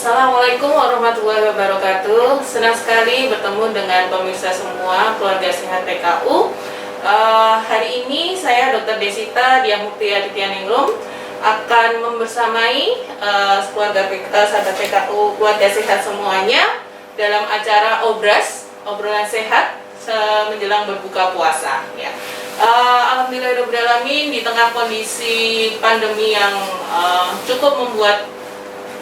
Assalamualaikum warahmatullahi wabarakatuh. Senang sekali bertemu dengan pemirsa semua keluarga sehat PKU. Hari ini saya Dr. Desita Diah Mukti Adityaningrum akan membersamai sahabat PKU keluarga sehat semuanya dalam acara obrolan sehat menjelang berbuka puasa. Ya. Alhamdulillahirobbilalamin, di tengah kondisi pandemi yang cukup membuat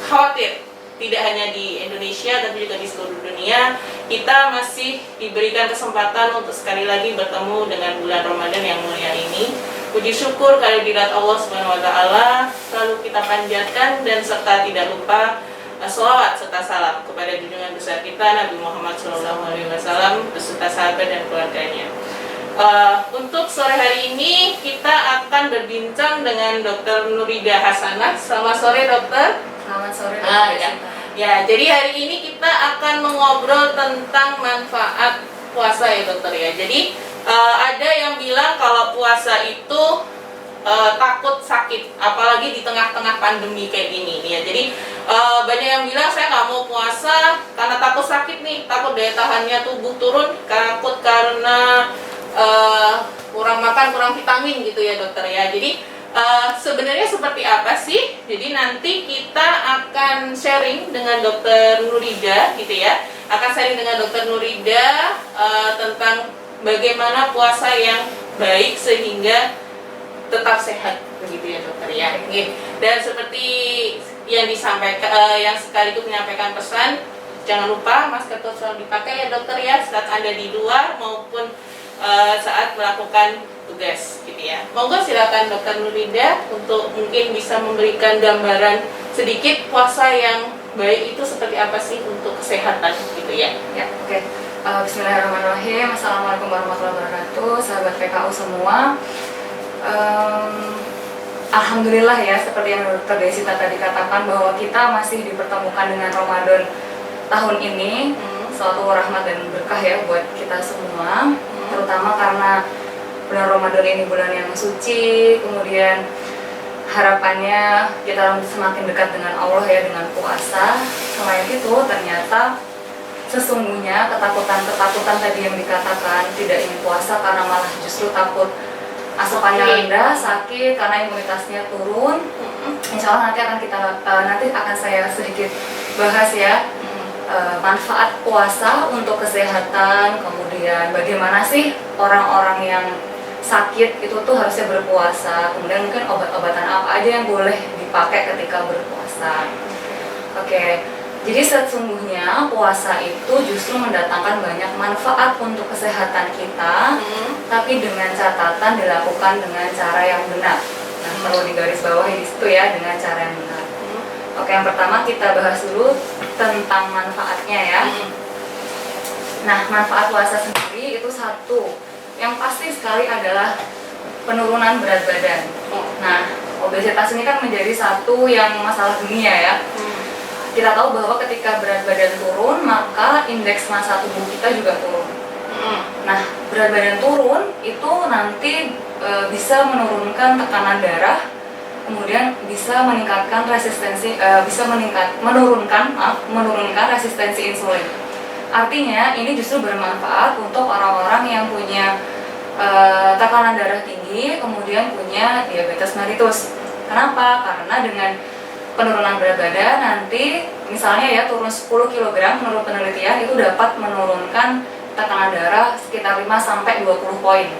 khawatir, tidak hanya di Indonesia tapi juga di seluruh dunia, kita masih diberikan kesempatan untuk sekali lagi bertemu dengan bulan Ramadan yang mulia ini. Puji syukur kehadirat Allah Subhanahu wa taala selalu kita panjatkan, dan serta tidak lupa sholawat serta salam kepada junjungan besar kita Nabi Muhammad SAW beserta sahabat dan keluarganya. Untuk sore hari ini kita akan berbincang dengan Dr. Nurida Hasanah. Selamat sore, dokter. Selamat sore. Ya, jadi hari ini kita akan mengobrol tentang manfaat puasa ya, dokter ya. Jadi ada yang bilang kalau puasa itu takut sakit, apalagi di tengah-tengah pandemi kayak gini ya. Jadi banyak yang bilang saya nggak mau puasa karena takut sakit nih, takut daya tahannya tubuh turun, takut karena kurang makan, kurang vitamin gitu ya, dokter ya. Jadi sebenarnya seperti apa sih? Jadi nanti kita akan sharing dengan Dr. Nurida gitu ya. Akan sharing dengan Dr. Nurida tentang bagaimana puasa yang baik sehingga tetap sehat begitu ya, dokter ya. Dan seperti yang disampaikan, yang sekaligus menyampaikan pesan, jangan lupa masker selalu dipakai ya, dokter ya, saat Anda di luar maupun saat melakukan tugas gitu ya. Monggo silakan Dr. Nurida untuk mungkin bisa memberikan gambaran sedikit puasa yang baik itu seperti apa sih untuk kesehatan gitu ya. Ya, oke. Bismillahirrahmanirrahim. Assalamualaikum warahmatullahi wabarakatuh, sahabat PKU semua. Alhamdulillah ya, seperti yang Dr. Desita tadi katakan, bahwa kita masih dipertemukan dengan Ramadan tahun ini, suatu rahmat dan berkah ya buat kita semua, terutama karena bulan Ramadan ini bulan yang suci, kemudian harapannya kita semakin dekat dengan Allah ya dengan puasa. Selain itu ternyata sesungguhnya ketakutan tadi yang dikatakan tidak ingin puasa karena malah justru takut asupannya rendah, sakit karena imunitasnya turun. Insya Allah nanti akan saya sedikit bahas ya manfaat puasa untuk kesehatan, kemudian bagaimana sih orang-orang yang sakit itu tuh harusnya berpuasa, kemudian mungkin obat-obatan apa aja yang boleh dipakai ketika berpuasa. Oke, jadi sesungguhnya puasa itu justru mendatangkan banyak manfaat untuk kesehatan kita, tapi dengan catatan dilakukan dengan cara yang benar. Nah, perlu digarisbawahi di situ ya, dengan cara yang benar. Oke, yang pertama kita bahas dulu tentang manfaatnya ya. Nah, manfaat puasa sendiri itu satu, yang pasti sekali adalah penurunan berat badan. Nah, obesitas ini kan menjadi satu yang masalah dunia ya. Kita tahu bahwa ketika berat badan turun, maka indeks massa tubuh kita juga turun. Nah, berat badan turun itu nanti bisa menurunkan tekanan darah, kemudian bisa meningkatkan menurunkan resistensi insulin. Artinya ini justru bermanfaat untuk orang-orang yang punya tekanan darah tinggi, kemudian punya diabetes mellitus. Kenapa? Karena dengan penurunan berat badan nanti misalnya ya turun 10 kg menurut penelitian itu dapat menurunkan tekanan darah sekitar 5-20 poin.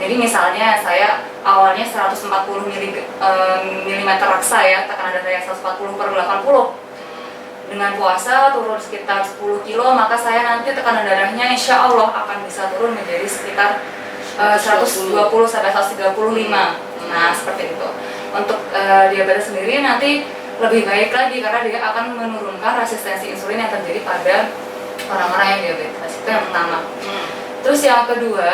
Jadi misalnya saya awalnya 140 mm raksa ya, tekanan darahnya 140/80. Dengan puasa turun sekitar 10 kilo, maka saya nanti tekanan darahnya insya Allah akan bisa turun menjadi sekitar 120-135. Nah, seperti itu. Untuk diabetes sendiri nanti lebih baik lagi karena dia akan menurunkan resistensi insulin yang terjadi pada orang-orang yang diabetes. Itu yang pertama. Terus yang kedua,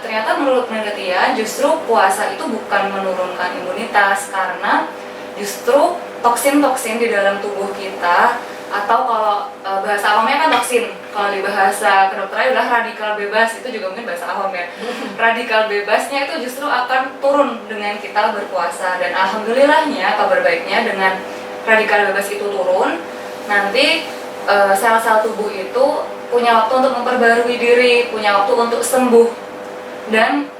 ternyata menurut penelitian justru puasa itu bukan menurunkan imunitas, karena justru toksin-toksin di dalam tubuh kita, atau kalau bahasa awamnya kan toksin, kalau di bahasa kedokteran adalah radikal bebas, itu juga mungkin bahasa awam ya. Radikal bebasnya itu justru akan turun dengan kita berpuasa, dan alhamdulillahnya kabar baiknya dengan radikal bebas itu turun, nanti sel-sel tubuh itu punya waktu untuk memperbarui diri, punya waktu untuk sembuh. Dan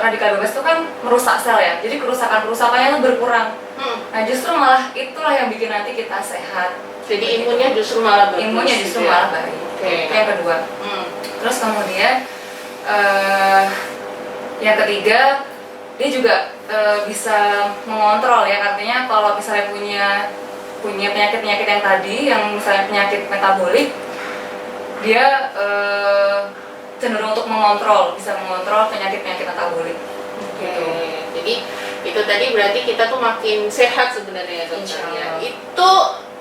radikal bebas itu kan merusak sel ya, jadi kerusakannya itu berkurang. Nah justru malah itulah yang bikin nanti kita sehat. Jadi imunnya justru malah bagus. Imunnya justru malah baik. Oke. Yang kedua. Terus kemudian yang ketiga, dia juga bisa mengontrol ya, artinya kalau misalnya punya penyakit-penyakit yang tadi, yang misalnya penyakit metabolik, dia cenderung untuk bisa mengontrol penyakit-penyakit metabolik. Oke. Jadi itu tadi berarti kita tuh makin sehat sebenarnya dokter Insya ya. Allah. Itu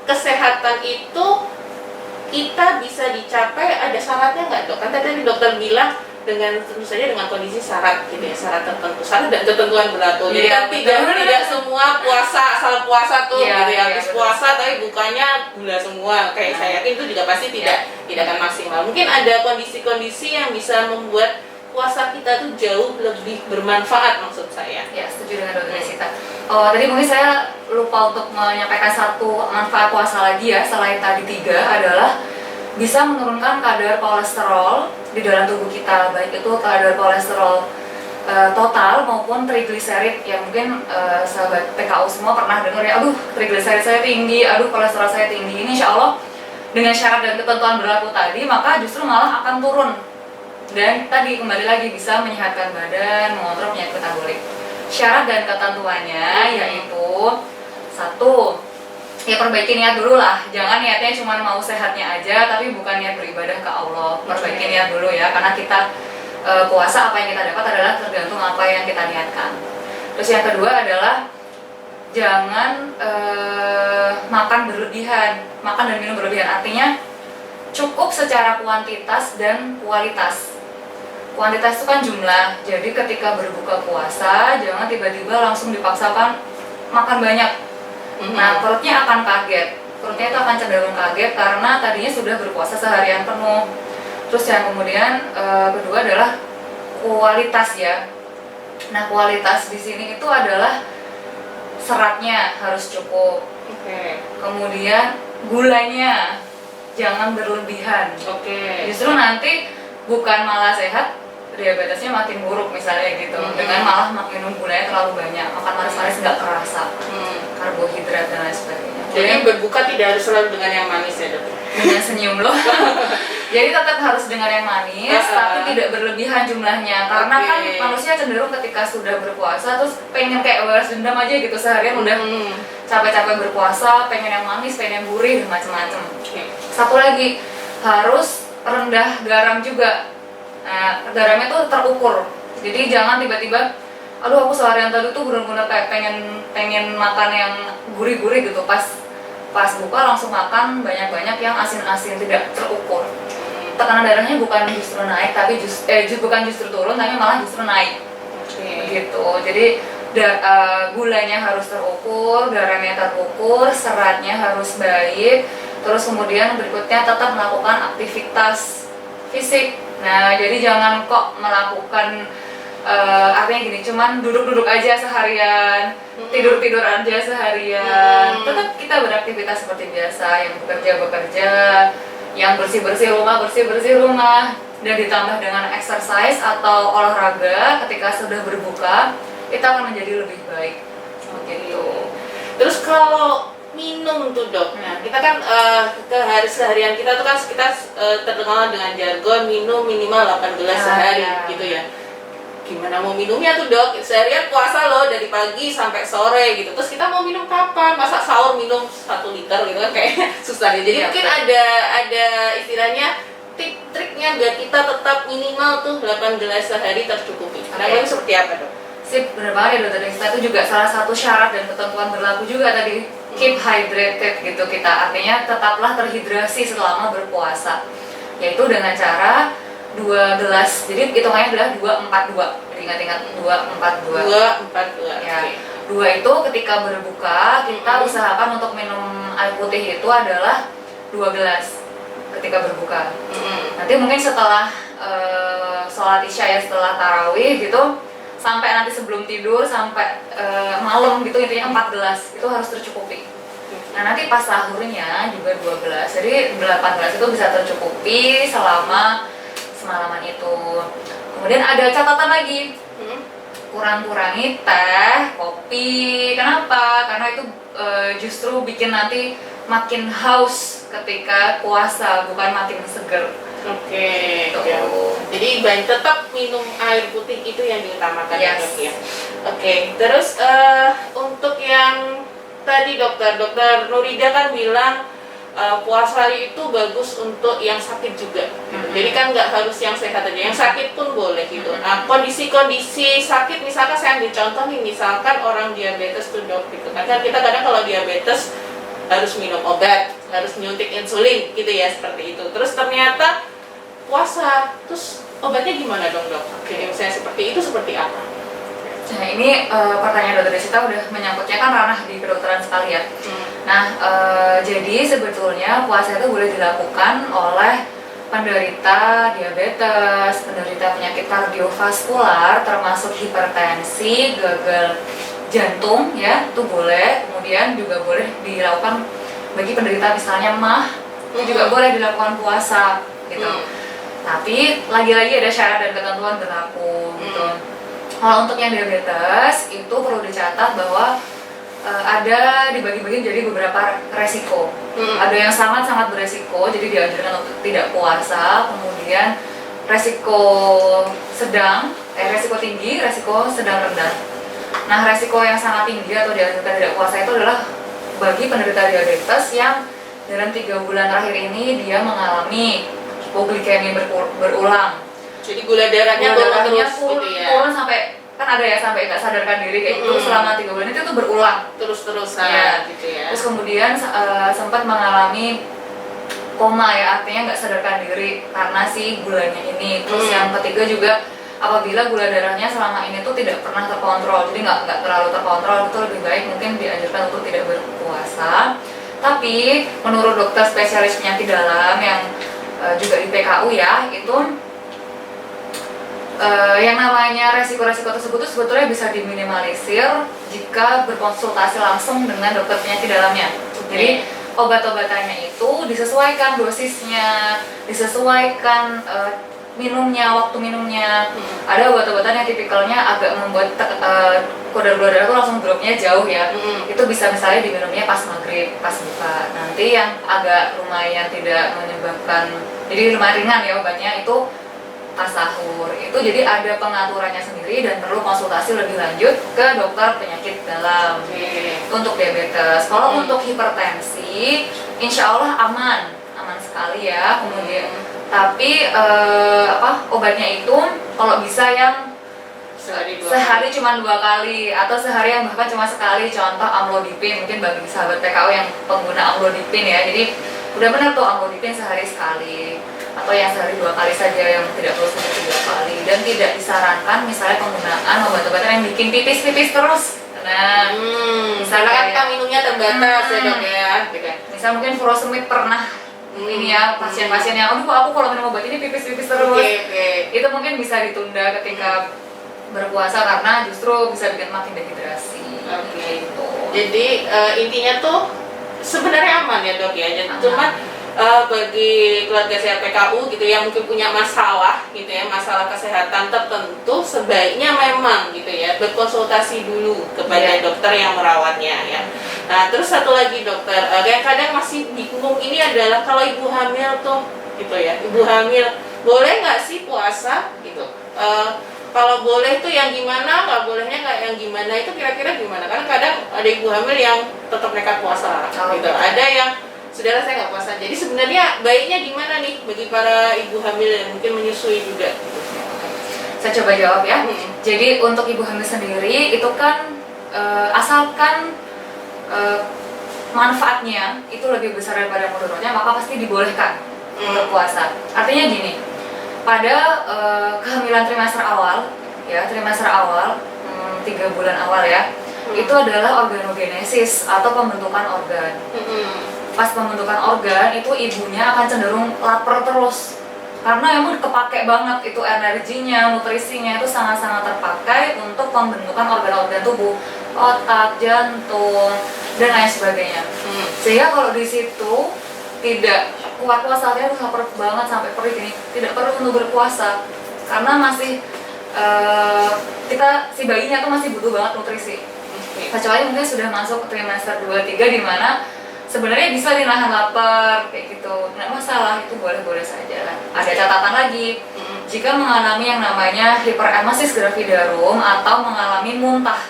kesehatan itu kita bisa dicapai, ada syaratnya nggak dok? Kan tadi dokter bilang dengan tentu saja dengan kondisi syarat gitu ya, syarat tertentu, syarat dan ketentuan berlaku. Jadi kan tidak semua puasa asal puasa tuh gitu ya, habis puasa tapi bukannya gula semua. Kayak saya yakin itu juga pasti tidak akan maksimal. Mungkin ada kondisi-kondisi yang bisa membuat puasa kita tuh jauh lebih bermanfaat, maksud saya. Ya, setuju dengan dokter Sita. Tadi mungkin saya lupa untuk menyampaikan satu manfaat puasa lagi ya, selain tadi 3 adalah bisa menurunkan kadar kolesterol di dalam tubuh kita, baik itu kadar kolesterol total maupun trigliserid. Ya mungkin sahabat PKU semua pernah dengar ya, aduh trigliserid saya tinggi, aduh kolesterol saya tinggi. Ini insya Allah dengan syarat dan ketentuan berlaku tadi, maka justru malah akan turun. Dan tadi kembali lagi bisa menyehatkan badan, mengontrol penyakit metabolik. Syarat dan ketentuannya yaitu 1, ya perbaiki niat dulu lah, jangan niatnya cuma mau sehatnya aja tapi bukan niat beribadah ke Allah. Perbaiki niat dulu ya, karena kita puasa, apa yang kita dapat adalah tergantung apa yang kita niatkan. Terus yang kedua adalah jangan makan dan minum berlebihan, artinya cukup secara kuantitas dan kualitas. Kuantitas itu kan jumlah, jadi ketika berbuka puasa jangan tiba-tiba langsung dipaksakan makan banyak. Nah, perutnya akan kaget. Perutnya itu akan cenderung kaget karena tadinya sudah berpuasa seharian penuh. Terus yang kemudian kedua adalah kualitas ya. Nah, kualitas di sini itu adalah seratnya harus cukup. Kemudian gulanya jangan berlebihan. Justru nanti bukan malah sehat, diabetesnya makin buruk misalnya gitu, dengan malah minum gulanya terlalu banyak, makan manis-manis nggak kerasa, karbohidrat dan lain sebagainya. Jadi berbuka tidak harus selalu dengan yang manis ya dok? Dengan senyum loh. Jadi tetap harus dengan yang manis, tapi tidak berlebihan jumlahnya, karena kan manusia cenderung ketika sudah berpuasa terus pengen kayak balas dendam aja gitu, seharian udah capek-capek berpuasa, pengen yang manis, pengen yang gurih, macam-macam. Satu lagi, harus rendah garam juga. Nah, garamnya tuh terukur. Jadi jangan tiba-tiba, aduh aku seharian tadi tuh benar-benar kayak pengen makan yang gurih-gurih gitu, pas buka langsung makan banyak-banyak yang asin-asin, tidak terukur. Tekanan darahnya bukan justru naik, tapi bukan justru turun, tapi malah justru naik. Begitu. Jadi gulanya harus terukur, garamnya terukur, seratnya harus baik. Terus kemudian berikutnya tetap melakukan aktivitas fisik. Nah, jadi jangan kok melakukan artinya gini, cuman duduk-duduk aja seharian, tidur-tidur aja seharian. Tetap kita beraktivitas seperti biasa, yang bekerja, yang bersih-bersih rumah, dan ditambah dengan exercise atau olahraga ketika sudah berbuka, kita akan menjadi lebih baik. Begitu. Terus kalau minum tuh dok, nah kita kan seharian kita tuh kan kita terkenal dengan jargon minum minimal 8 gelas sehari gitu ya. Gimana mau minumnya tuh dok? Seharian puasa loh dari pagi sampai sore gitu. Terus kita mau minum kapan? Masa sahur minum 1 liter gitu kan kayak susah ya. Jadi mungkin ada istilahnya triknya biar kita tetap minimal tuh 8 gelas sehari tercukupi. Nah, ini seperti apa dok? Sip, benar banget ya dokter Desta, itu juga salah satu syarat dan ketentuan berlaku juga tadi, keep hydrated gitu kita, artinya tetaplah terhidrasi selama berpuasa, yaitu dengan cara 2 gelas, jadi hitungannya adalah 2-4-2, jadi ingat-ingat 2-4-2 ya. 2 itu ketika berbuka, kita usahakan untuk minum air putih itu adalah 2 gelas ketika berbuka. Nanti mungkin setelah sholat isya ya, setelah tarawih gitu, sampai nanti sebelum tidur sampai malam gitu, intinya 4 gelas itu harus tercukupi. Nah nanti pas sahurnya juga 12, jadi 18 itu bisa tercukupi selama semalaman itu. Kemudian ada catatan lagi, kurang-kurangi teh, kopi. Kenapa? Karena itu justru bikin nanti makin haus ketika puasa, bukan makin seger. Oke, Gitu. ya. Jadi tetap minum air putih itu yang diutamakan ya Yes. dok ya. Oke, terus untuk yang tadi dokter Nurida kan bilang puasa itu bagus untuk yang sakit juga. Gitu. Jadi kan nggak harus yang sehat aja, yang sakit pun boleh gitu. Nah kondisi-kondisi sakit, misalkan saya ambil contoh nih, misalkan orang diabetes tuh dok gitu. Kan kita kadang kalau diabetes harus minum obat, harus nyuntik insulin gitu ya, seperti itu. Terus ternyata puasa, terus obatnya gimana dong dok? Oke, misalnya seperti itu seperti apa? Nah ini pertanyaan dokter Desita udah menyangkutnya kan ranah di kedokteran sekali ya. Nah jadi sebetulnya puasa itu boleh dilakukan oleh penderita diabetes, penderita penyakit kardiovaskular termasuk hipertensi, gagal jantung ya, itu boleh. Kemudian juga boleh dilakukan bagi penderita misalnya MAH, itu juga boleh dilakukan puasa gitu. Tapi lagi-lagi ada syarat dan ketentuan berlaku gitu. Kalau untuk yang diabetes itu perlu dicatat bahwa ada dibagi-bagi jadi beberapa resiko. Ada yang sangat-sangat beresiko, jadi dianjurkan untuk tidak puasa. Kemudian resiko sedang, resiko tinggi, resiko sedang rendah. Nah, resiko yang sangat tinggi atau dianjurkan tidak puasa itu adalah bagi penderita diabetes yang dalam 3 bulan terakhir ini dia mengalami hipoglikemi berulang. Jadi gula darahnya turun gitu ya? Turun sampai, kan ada ya sampai nggak sadarkan diri kayak gitu selama 3 bulan itu tuh berulang terus-terusan ya. gitu ya. Terus kemudian sempat mengalami koma ya, artinya nggak sadarkan diri karena si gulanya ini. Terus yang ketiga juga apabila gula darahnya selama ini tuh tidak pernah terkontrol, jadi nggak terlalu terkontrol, itu lebih baik mungkin dianjurkan untuk tidak berpuasa. Tapi menurut dokter spesialis penyakit dalam yang juga di PKU ya, itu yang namanya resiko-resiko tersebut itu sebetulnya bisa diminimalisir jika berkonsultasi langsung dengan dokter penyakit dalamnya. Jadi obat-obatannya itu disesuaikan dosisnya, disesuaikan minumnya, waktu minumnya. Ada obat-obatan yang tipikalnya agak membuat kadar gula darah itu langsung dropnya jauh ya. Itu bisa misalnya diminumnya pas maghrib, pas buka. Nanti yang agak lumayan tidak menyebabkan, jadi lumayan ringan ya obatnya itu pas sahur. Itu jadi ada pengaturannya sendiri dan perlu konsultasi lebih lanjut ke dokter penyakit dalam. Untuk diabetes. Kalau untuk hipertensi, insya Allah aman sekali ya. Kemudian tapi obatnya itu kalau bisa yang sehari cuma 2 kali atau sehari yang bahkan cuma sekali. Contoh amlodipin, mungkin bagi sahabat PKU yang pengguna amlodipin ya, jadi udah benar tuh amlodipin sehari sekali, atau yang sehari 2 kali saja yang tidak perlu sampai 3 kali. Dan tidak disarankan misalnya penggunaan obat-obatan yang bikin pipis terus. Nah, misalnya kan kita minumnya terbatas ya dok ya. Misal mungkin furosemid pernah ini ya, pasien-pasien yang aduh aku kalau minum obat ini pipis terus. Itu mungkin bisa ditunda ketika berpuasa karena justru bisa bikin makin dehidrasi. Gitu. Jadi intinya tuh sebenarnya aman ya dok ya. Cuman bagi keluarga sehat PKU gitu yang mungkin punya masalah gitu ya, masalah kesehatan tertentu, sebaiknya memang gitu ya berkonsultasi dulu kepada dokter yang merawatnya ya. Nah terus satu lagi dokter, yang kadang masih bingung ini adalah kalau ibu hamil tuh gitu ya, ibu hamil boleh nggak sih puasa gitu? Kalau boleh tuh yang gimana, nggak bolehnya nggak yang gimana, itu kira-kira gimana? Karena kadang ada ibu hamil yang tetap nekat puasa gitu, ada yang saudara saya nggak puasa. Jadi sebenarnya baiknya gimana nih bagi para ibu hamil yang mungkin menyusui juga? Saya coba jawab ya. Jadi untuk ibu hamil sendiri itu kan asalkan manfaatnya itu lebih besar daripada mudaratnya, maka pasti dibolehkan untuk puasa. Artinya gini, pada kehamilan trimester awal ya, 3 bulan awal ya, itu adalah organogenesis atau pembentukan organ. Pas pembentukan organ itu ibunya akan cenderung lapar terus karena emang kepake banget itu energinya, nutrisinya itu sangat-sangat terpakai untuk pembentukan organ-organ tubuh. otak, jantung, dan lain sebagainya. Sehingga kalau di situ tidak kuat puasa harus lapar banget sampai perih ini, tidak perlu untuk berpuasa karena masih kita si bayinya tuh masih butuh banget nutrisi. Kecuali mungkin sudah masuk ke trimester 2-3 di mana sebenarnya bisa dinahan lapar kayak gitu, nggak masalah, itu boleh-boleh saja. Ada catatan lagi, jika mengalami yang namanya hiperemesis gravidarum atau mengalami muntah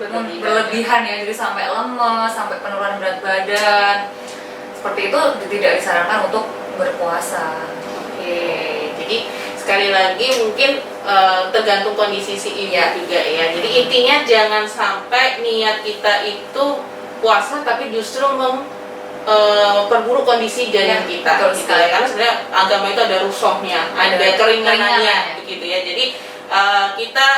berlebihan ya, jadi sampai lemes, sampai penurunan berat badan, seperti itu tidak disarankan untuk berpuasa. Jadi sekali lagi mungkin tergantung kondisi si ibu juga ya. Jadi intinya jangan sampai niat kita itu puasa tapi justru perburuk kondisi janin kita gitu ya. Karena sebenarnya agama itu ada rusohnya, ada keringanannya begitu ya. Jadi kita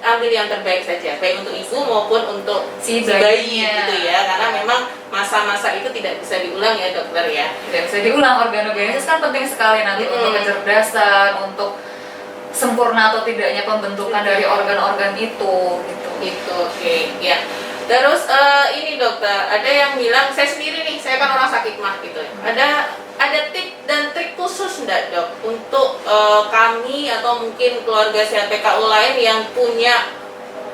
ambil yang terbaik saja, baik untuk ibu maupun untuk si bayi gitu ya. Karena memang masa-masa itu tidak bisa diulang ya dokter ya. Tidak bisa diulang, organogenesis kan penting sekali nanti untuk kecerdasan, untuk sempurna atau tidaknya pembentukan dari organ-organ itu gitu. Oke, ya. Terus ini dokter, ada yang bilang, saya sendiri nih, saya kan orang sakit mah gitu. Ada tips dan trik khusus enggak dok untuk kami atau mungkin keluarga sehat PKU lain yang punya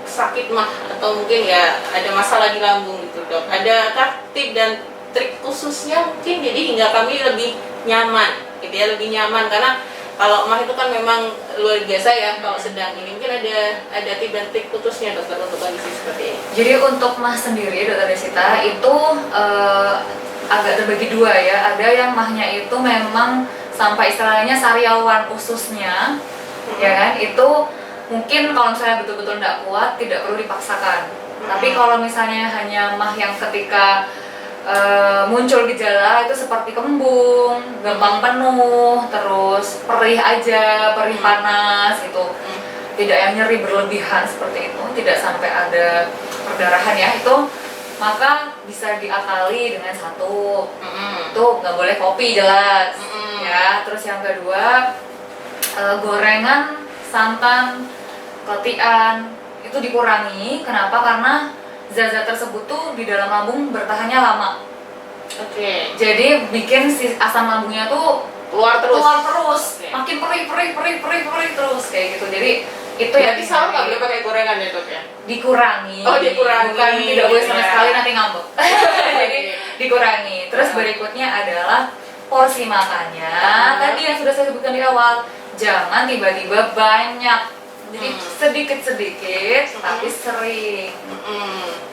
sakit mah atau mungkin ya ada masalah di lambung gitu dok? Adakah tips dan trik khususnya mungkin jadi hingga kami lebih nyaman gitu ya, lebih nyaman karena kalau mah itu kan memang luar biasa ya kalau sedang ini, mungkin ada tips dan trik khususnya dokter untuk kondisi seperti ini. Jadi untuk mah sendiri dokter Desita itu agak terbagi dua ya. Ada yang mahnya itu memang sampai istilahnya sariawan ususnya, ya kan? Itu mungkin kalau misalnya betul-betul tidak kuat tidak perlu dipaksakan. Tapi kalau misalnya hanya mah yang ketika muncul gejala itu seperti kembung, gampang penuh, terus perih aja, perih panas itu, tidak yang nyeri berlebihan seperti itu, tidak sampai ada perdarahan ya, itu maka bisa diakali dengan satu, itu nggak boleh kopi jelas, ya. Terus yang kedua gorengan, santan, kotian itu dikurangi. Kenapa? Karena zat-zat tersebut tuh di dalam lambung bertahannya lama. Jadi bikin si asam lambungnya tuh keluar terus. Makin perih terus kayak gitu. Jadi itu ya bisa nggak boleh pakai gorengan ya dok ya? Dikurangi. Dikurangi. Bukan tidak boleh sama sekali, nanti ngambek. Jadi dikurangi. Terus berikutnya adalah porsi makannya. Tadi yang sudah saya sebutkan di awal, jangan tiba-tiba banyak. Jadi sedikit-sedikit tapi sering.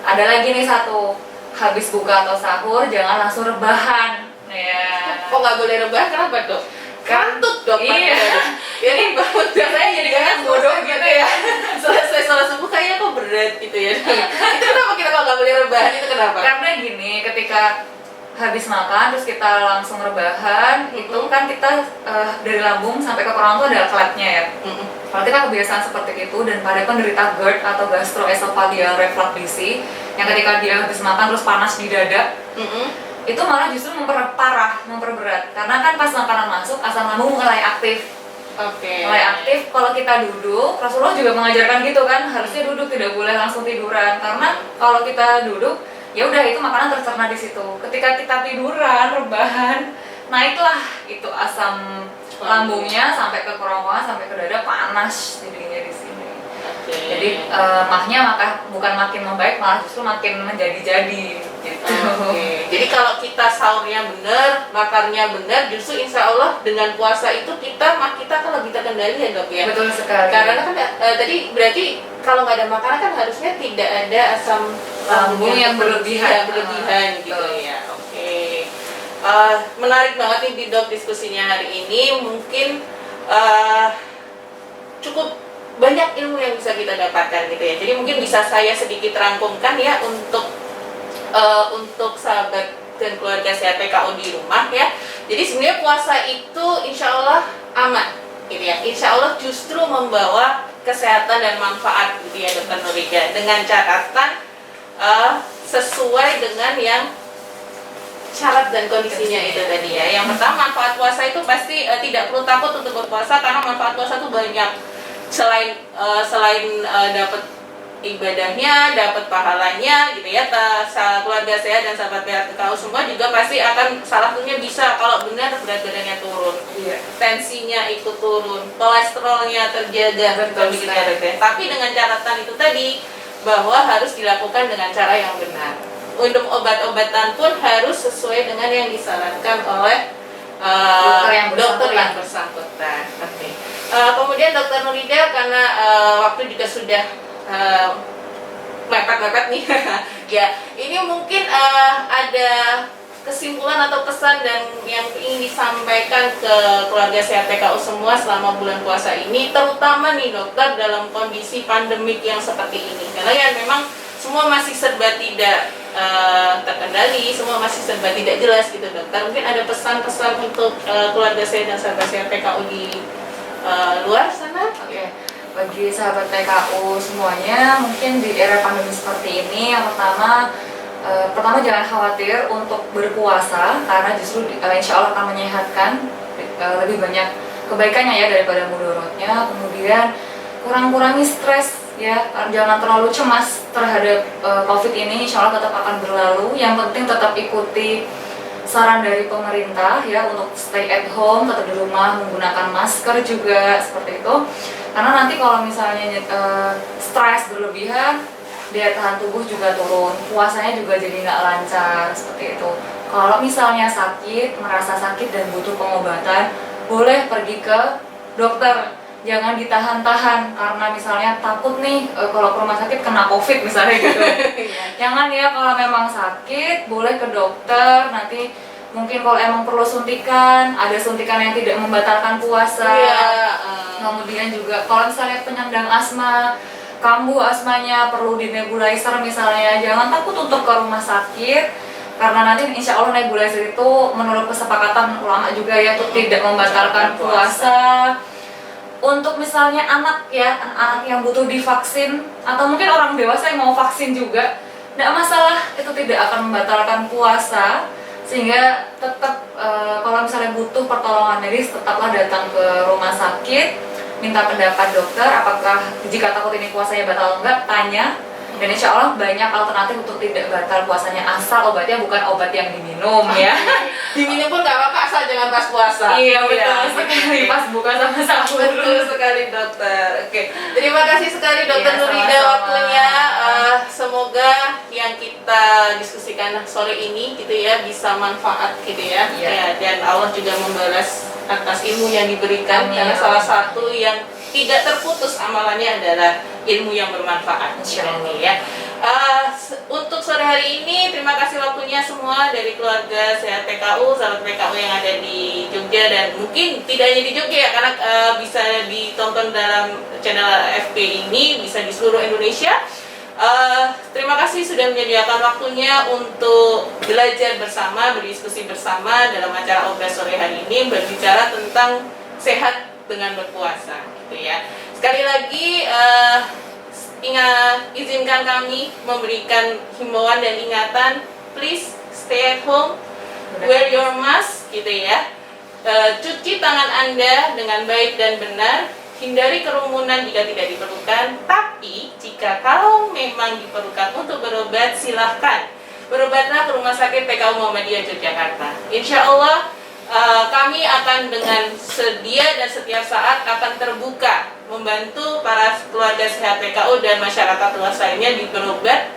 Ada lagi nih satu, habis buka atau sahur jangan langsung rebahan. Ya. Kok nggak boleh rebahan? Kenapa dok? Kantut dok. Iya. Jadi bangun biasanya jadi kan bodoh gitu ya. Selesai sholat subuh kayaknya kok berat gitu ya. Itu kenapa kita kalau nggak boleh rebahan, itu kenapa? Karena gini, ketika habis makan terus kita langsung rebahan, itu kan kita dari lambung sampai ke koron itu ada klepnya ya. Kalau kita kebiasaan seperti itu dan pada penderita GERD atau gastroesophageal reflux disease yang ketika dia habis makan terus panas di dada, itu malah justru memperberat karena kan pas makanan masuk asam lambung mulai aktif. Mulai aktif. Kalau kita duduk, Rasulullah juga mengajarkan gitu kan, harusnya duduk, tidak boleh langsung tiduran karena kalau kita duduk ya udah itu makanan tercerna di situ. Ketika kita tiduran, rebahan, naiklah itu asam lambungnya sampai ke kerongkongan, sampai ke dada, panas jadinya di sini. Jadi mahnya maka bukan makin membaik, malah justru makin menjadi-jadi gitu. Jadi kalau kita sahurnya benar, makannya benar, justru insya Allah dengan puasa itu kita kan lebih terkendali ya dok ya. Betul sekali. Karena kan tadi berarti kalau nggak ada makanan kan harusnya tidak ada asam lambung yang berlebihan gitu ya. Menarik banget nih di dok diskusinya hari ini. Mungkin cukup banyak ilmu yang bisa kita dapatkan gitu ya. Jadi mungkin bisa saya sedikit rangkumkan ya untuk sahabat dan keluarga sehat PKU di rumah ya. Jadi sebenarnya puasa itu insya Allah aman gitu ya. Insya Allah justru membawa kesehatan dan manfaat gitu ya dokter Nurika, dengan catatan sesuai dengan yang syarat dan kondisinya itu tadi ya. Yang pertama, manfaat puasa itu pasti tidak perlu takut untuk berpuasa karena manfaat puasa itu banyak. Selain dapat ibadahnya, dapat pahalanya gitu ya. Keluarga sehat dan sahabat PKU semua juga pasti akan salah satunya bisa kalau benar berat badannya turun, tensinya ikut turun, kolesterolnya terjaga, begitu ya Dok ya. Tapi dengan catatan itu tadi bahwa harus dilakukan dengan cara yang benar. Untuk obat-obatan pun harus sesuai dengan yang disarankan oleh dokter yang bersangkutan. Oke. Kemudian Dokter Nurida, karena waktu juga sudah mepet-mepet nih ya, ini mungkin ada kesimpulan atau pesan dan yang ingin disampaikan ke keluarga sehat PKU semua selama bulan puasa ini, terutama nih dokter dalam kondisi pandemik yang seperti ini, karena ya memang semua masih serba tidak terkendali, semua masih serba tidak jelas gitu dokter. Mungkin ada pesan-pesan untuk keluarga sehat dan sahabat sehat PKU di luar sana? Oke. Bagi sahabat PKU semuanya, mungkin di era pandemi seperti ini, yang pertama jangan khawatir untuk berpuasa, karena justru insya Allah akan menyehatkan, lebih banyak kebaikannya ya daripada mudorotnya. Kemudian kurangi stres ya, jangan terlalu cemas terhadap COVID ini, insya Allah tetap akan berlalu. Yang penting tetap ikuti saran dari pemerintah ya untuk stay at home, tetap di rumah, menggunakan masker juga seperti itu. Karena nanti kalau misalnya stres berlebihan, daya tahan tubuh juga turun, puasanya juga jadi nggak lancar seperti itu. Kalau misalnya merasa sakit dan butuh pengobatan, boleh pergi ke dokter. Jangan ditahan-tahan karena misalnya takut nih kalau ke rumah sakit kena COVID misalnya gitu. Jangan ya, kalau memang sakit boleh ke dokter. Nanti mungkin kalau emang perlu suntikan, ada suntikan yang tidak membatalkan puasa. Kemudian juga kalau misalnya penyandang asma, kambuh asmanya perlu di nebulizer misalnya, jangan takut untuk ke rumah sakit, karena nanti insya Allah nebulizer itu menurut kesepakatan ulama juga ya tidak membatalkan puasa. Untuk misalnya anak yang butuh divaksin, atau mungkin orang dewasa yang mau vaksin juga, tidak masalah, itu tidak akan membatalkan puasa. Sehingga tetap kalau misalnya butuh pertolongan medis, tetaplah datang ke rumah sakit, minta pendapat dokter, apakah jika takut ini puasanya batal atau enggak, tanya. Dan insya Allah banyak alternatif untuk tidak batal puasanya, asal obatnya bukan obat yang diminum ya. Diminum pun nggak apa-apa, asal jangan pas puasa. Iya betul sekali, pas buka sama sahur. Betul sekali dokter. Oke, terima kasih sekali dokter Nurida waktunya. Semoga yang kita diskusikan sore ini gitu ya bisa manfaat gitu ya. Ya, dan Allah juga membalas atas ilmu yang diberikan. Karena salah satu yang tidak terputus amalannya adalah ilmu yang bermanfaat. Insyaallah ya. Untuk sore hari ini terima kasih waktunya semua dari keluarga sehat PKU, sahabat PKU yang ada di Jogja, dan mungkin tidak hanya di Jogja ya, karena bisa ditonton dalam channel FP ini, bisa di seluruh Indonesia. Terima kasih sudah menyediakan waktunya untuk belajar bersama, berdiskusi bersama dalam acara Obras sore hari ini, berbicara tentang sehat dengan berpuasa gitu ya. Sekali lagi izinkan kami memberikan himbauan dan ingatan, please stay at home, wear your mask gitu ya. Cuci tangan Anda dengan baik dan benar, hindari kerumunan jika tidak diperlukan. Tapi jika kalau memang diperlukan untuk berobat, silahkan berobatlah ke Rumah Sakit PKU Muhammadiyah Yogyakarta. Insya Allah kami akan dengan sedia dan setiap saat akan terbuka membantu para keluarga sehat PKU dan masyarakat luas lainnya berobat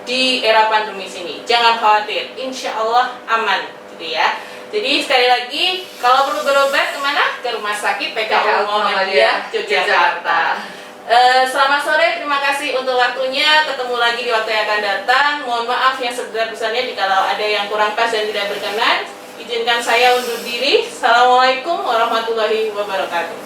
di era pandemi ini. Jangan khawatir, insya Allah aman gitu ya. Jadi sekali lagi, kalau perlu berobat kemana? Ke Rumah Sakit PKU Muhammadiyah Yogyakarta. Selamat sore, terima kasih untuk waktunya. Ketemu lagi di waktu yang akan datang. Mohon maaf yang sebesar-besarnya jika ada yang kurang pas dan tidak berkenan. Izinkan saya undur diri. Assalamualaikum warahmatullahi wabarakatuh.